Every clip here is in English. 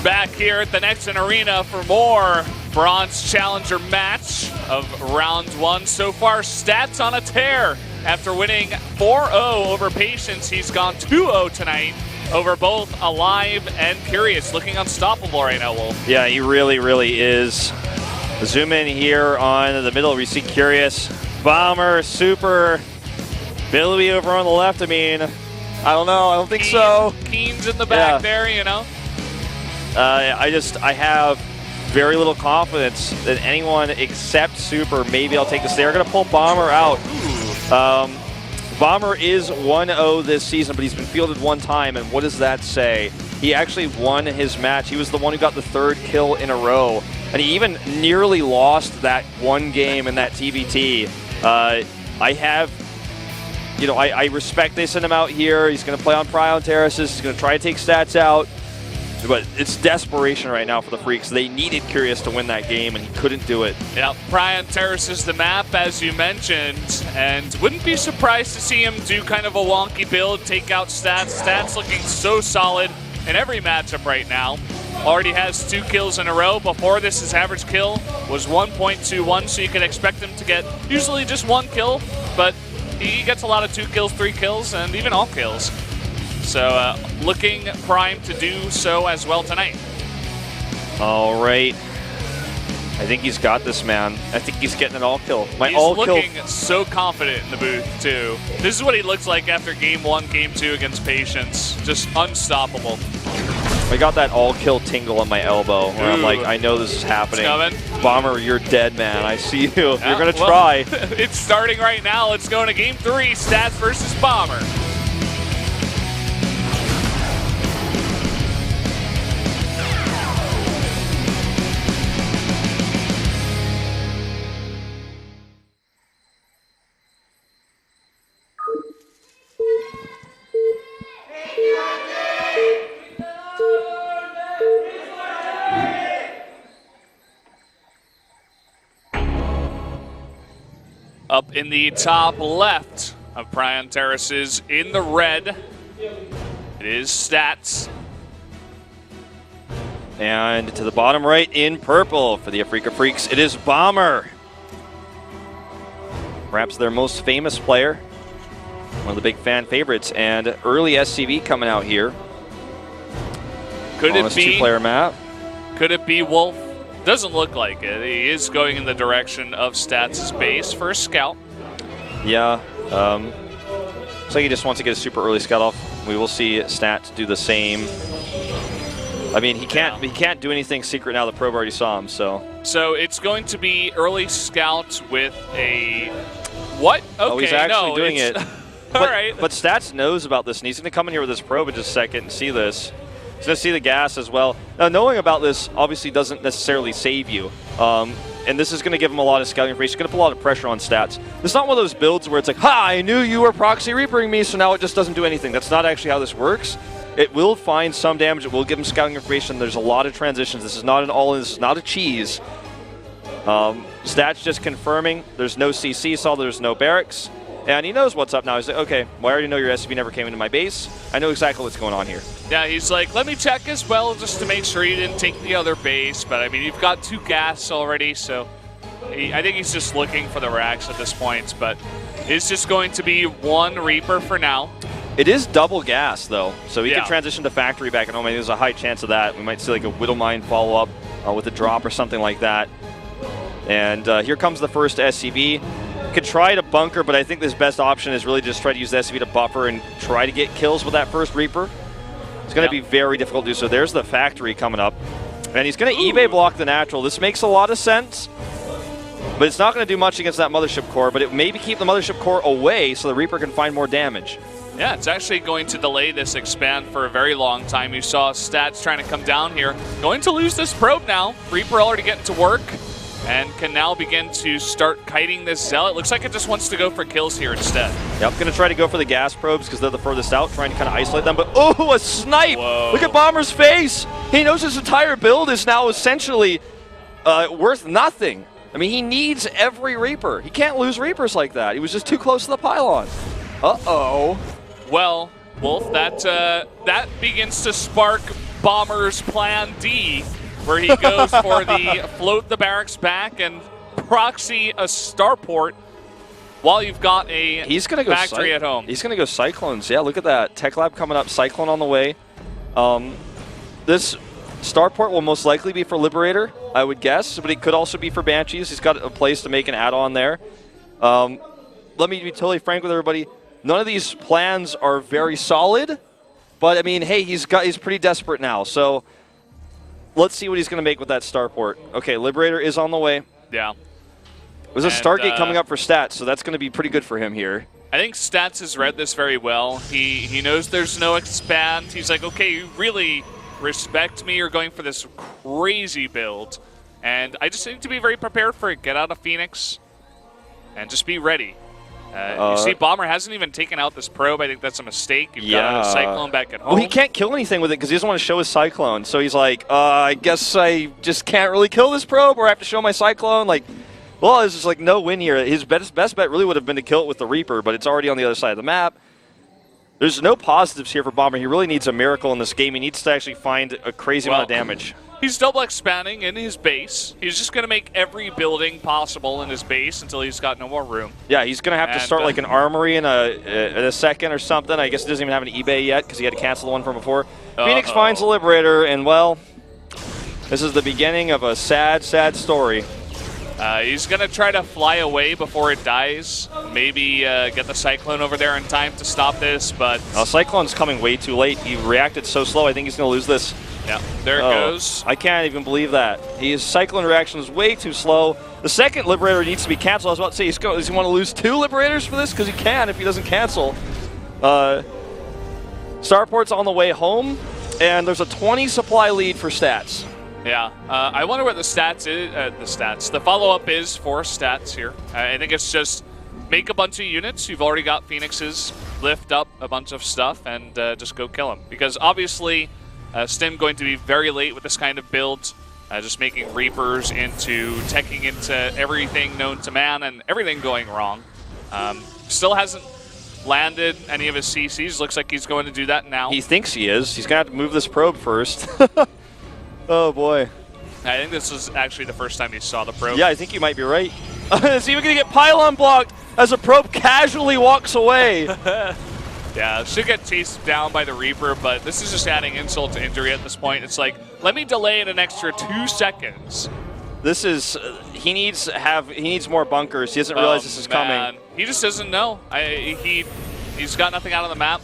Back here at the Nexon Arena for more Bronze Challenger match of round one. So far, Stats on a tear. After winning 4-0 over Patience, he's gone 2-0 tonight over both Alive and Curious. Looking unstoppable right now, Wolf. Yeah, he really, really is. Zoom in here on the middle. We see Curious, Bomber, Super, Billy over on the left. I mean, I don't know. I don't think so. Keen's in the back there, you know. I have very little confidence that anyone except Super, maybe I'll take this. They're going to pull Bomber out. Bomber is 1-0 this season, but he's been fielded one time, and what does that say? He actually won his match. He was the one who got the 3rd kill in a row, and he even nearly lost that one game in that TBT. I respect they sent him out here. He's going to play on Prion Terraces. He's going to try to take Stats out. But it's desperation right now for the Freaks. They needed Curious to win that game, and he couldn't do it. Yeah, Prion Terraces the map, as you mentioned, and wouldn't be surprised to see him do kind of a wonky build, take out Stats. Stats looking so solid in every matchup right now. Already has 2 kills in a row. Before this, his average kill was 1.21, so you can expect him to get usually just 1 kill, but he gets a lot of 2 kills, 3 kills, and even all kills. So looking primed to do so as well tonight. All right. I think he's got this, man. I think he's getting an all kill. He's looking so confident in the booth, too. This is what he looks like after game 1, game 2 against Patience. Just unstoppable. I got that all kill tingle on my elbow where I'm like, I know this is happening. It's coming. Bomber, you're dead, man. I see you. Yeah, you're going to try. It's starting right now. Let's go into game 3, Stats versus Bomber. Up in the top left of Prion Terraces, in the red, it is Stats. And to the bottom right in purple for the Afreeca Freaks, it is Bomber. Perhaps their most famous player, one of the big fan favorites, and early SCV coming out here. Could it be 2-player map? Could it be Wolf? Doesn't look like it. He is going in the direction of Stats' base for a scout. Yeah. Looks like he just wants to get a super early scout off. We will see Stats do the same. I mean, he can't do anything secret now. The probe already saw him, so. So it's going to be early scout with a what? Okay, oh, he's actually doing it. All right. But Stats knows about this, and he's going to come in here with this probe in just a second and see this. He's going to see the gas as well. Now, knowing about this obviously doesn't necessarily save you. And this is going to give him a lot of scouting information. It's going to put a lot of pressure on Stats. It's not one of those builds where it's like, ha, I knew you were proxy reapering me, so now it just doesn't do anything. That's not actually how this works. It will find some damage. It will give him scouting information. There's a lot of transitions. This is not an all-in. This is not a cheese. Stats just confirming there's no CC, so there's no barracks. And he knows what's up now. He's like, okay, well, I already know your SCV never came into my base. I know exactly what's going on here. Yeah, he's like, let me check as well just to make sure you didn't take the other base. But, I mean, you've got 2 gas already, so I think he's just looking for the racks at this point. But it's just going to be 1 Reaper for now. It is double gas, though, so he can transition to factory back at home. I mean, there's a high chance of that. We might see like a Whittle Mine follow-up with a drop or something like that. And here comes the first SCV. Could try to bunker, but I think this best option is really just try to use the SCV to buffer and try to get kills with that first Reaper. It's going to be very difficult to do so. There's the factory coming up. And he's going to eBay block the natural. This makes a lot of sense, but it's not going to do much against that Mothership Core, but it maybe keep the Mothership Core away so the Reaper can find more damage. Yeah, it's actually going to delay this expand for a very long time. You saw Stats trying to come down here. Going to lose this probe now. Reaper already getting to work and can now begin to start kiting this Zealot. Looks like it just wants to go for kills here instead. Yep, going to try to go for the gas probes because they're the furthest out, trying to kind of isolate them. But, oh, a snipe! Whoa. Look at Bomber's face! He knows his entire build is now essentially worth nothing. I mean, he needs every Reaper. He can't lose Reapers like that. He was just too close to the pylon. Uh-oh. Well, Wolf, that begins to spark Bomber's plan D, where he goes for the float the barracks back and proxy a starport while you've got a factory at home. He's going to go Cyclones. Yeah, look at that. Tech Lab coming up, Cyclone on the way. This starport will most likely be for Liberator, I would guess, but it could also be for Banshees. He's got a place to make an add-on there. Let me be totally frank with everybody. None of these plans are very solid, but I mean, hey, he's pretty desperate now. So let's see what he's going to make with that starport. Okay, Liberator is on the way. Yeah. There's a Stargate coming up for Stats, so that's going to be pretty good for him here. I think Stats has read this very well. He knows there's no expand. He's like, okay, you really respect me. You're going for this crazy build. And I just need to be very prepared for it. Get out of Phoenix and just be ready. You see, Bomber hasn't even taken out this probe. I think that's a mistake. You've got a Cyclone back at home. Well, he can't kill anything with it because he doesn't want to show his Cyclone. So he's like, I guess I just can't really kill this probe, or I have to show my Cyclone. Like, well, there's just like no win here. His best bet really would have been to kill it with the Reaper, but it's already on the other side of the map. There's no positives here for Bomber. He really needs a miracle in this game. He needs to actually find a crazy amount of damage. He's double expanding in his base. He's just going to make every building possible in his base until he's got no more room. Yeah, he's going to have to start like an armory in a second or something. I guess he doesn't even have an eBay yet because he had to cancel the one from before. Phoenix finds a Liberator, and well, this is the beginning of a sad, sad story. He's going to try to fly away before it dies. Maybe get the Cyclone over there in time to stop this, but... Cyclone's coming way too late. He reacted so slow, I think he's going to lose this. Yeah, there it goes. I can't even believe that. His Cyclone reaction is way too slow. The second Liberator needs to be canceled. I was about to say, does he want to lose 2 Liberators for this? Because he can if he doesn't cancel. Starport's on the way home, and there's a 20 supply lead for Stats. Yeah, I wonder what the stats is. The follow-up is for Stats here. I think it's just make a bunch of units. You've already got Phoenixes, lift up a bunch of stuff, and just go kill them. Because obviously, Stim going to be very late with this kind of build, just making Reapers into teching into everything known to man and everything going wrong. Still hasn't landed any of his CCs. Looks like he's going to do that now. He thinks he is. He's going to have to move this probe first. Oh, boy. I think this is actually the first time he saw the probe. Yeah, I think you might be right. Is he even going to get pylon blocked as a probe casually walks away? Yeah, should get chased down by the Reaper, but this is just adding insult to injury at this point. It's like, let me delay it an extra 2 seconds. This is, he needs more bunkers. He doesn't realize this is coming. He just doesn't know. He's got nothing out on the map.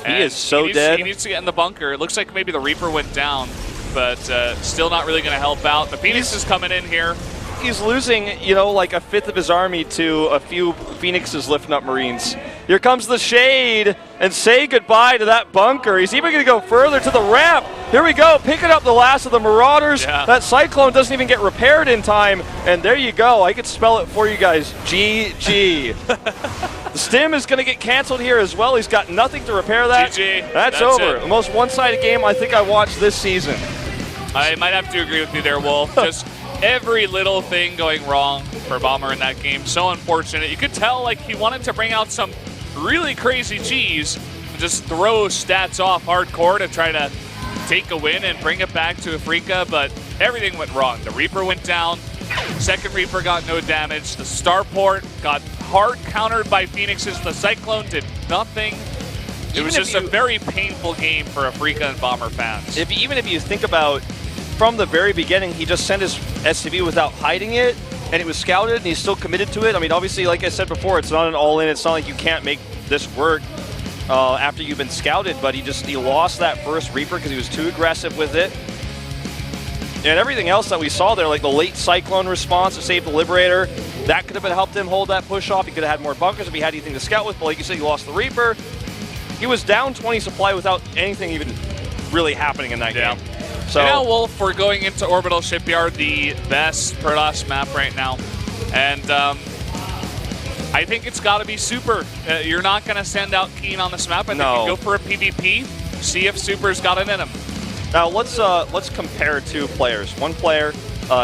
He is so dead. He needs to get in the bunker. It looks like maybe the Reaper went down, but still not really going to help out. The Phoenix is coming in here. He's losing, like a 5th of his army to a few Phoenixes lifting up Marines. Here comes the Shade, and say goodbye to that bunker. He's even going to go further to the ramp. Here we go, picking up the last of the Marauders. Yeah. That Cyclone doesn't even get repaired in time, and there you go. I could spell it for you guys. GG. The Stim is going to get canceled here as well. He's got nothing to repair that. GG. That's over. The most one-sided game I think I watched this season. I might have to agree with you there, Wolf. Just every little thing going wrong for Bomber in that game. So unfortunate. You could tell like he wanted to bring out some really crazy cheese and just throw Stats off hardcore to try to take a win and bring it back to Afreeca, but everything went wrong. The Reaper went down. Second Reaper got no damage. The Starport got hard countered by Phoenixes. The Cyclone did nothing. It was just a very painful game for Afreeca and Bomber fans. Even if you think about from the very beginning, he just sent his SCV without hiding it, and it was scouted, and he's still committed to it. I mean, obviously, like I said before, it's not an all-in. It's not like you can't make this work after you've been scouted, but he lost that first Reaper because he was too aggressive with it. And everything else that we saw there, like the late Cyclone response to save the Liberator, that could have helped him hold that push off. He could have had more bunkers if he had anything to scout with, but like you said, he lost the Reaper. He was down 20 supply without anything even really happening in that game. So and now, Wolf, we're going into Orbital Shipyard, the best Protoss map right now. And I think it's got to be Super. You're not going to send out Keen on this map. I think you go for a PvP, see if Super's got it in him. Now, let's compare 2 players. One player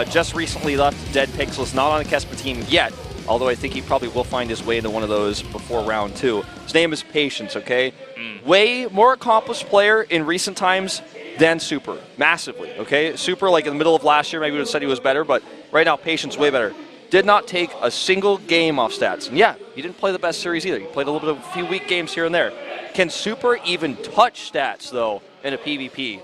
just recently left Dead Pixels, not on a Kespa team yet, although I think he probably will find his way into one of those before round 2. His name is Patience, okay? Way more accomplished player in recent times. than Super, massively, okay? Super, like in the middle of last year, maybe we would have said he was better, but right now, Patience way better. Did not take a single game off stats. And yeah, he didn't play the best series either. He played a little bit of a few weak games here and there. Can Super even touch stats, though, in a PvP?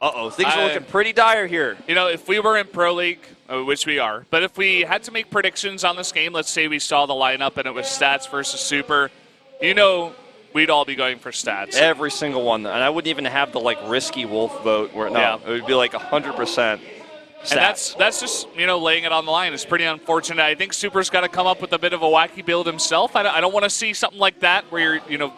Uh-oh, things are looking pretty dire here. You know, if we were in Pro League, which we are, but if we had to make predictions on this game, let's say we saw the lineup and it was stats versus Super, you know, we'd all be going for stats. Every single one. And I wouldn't even have the, like, risky wolf vote where, it would be like 100% stats. And that's just, you know, laying it on the line. It's pretty unfortunate. I think Super's got to come up with a bit of a wacky build himself. I don't want to see something like that where you're, you know,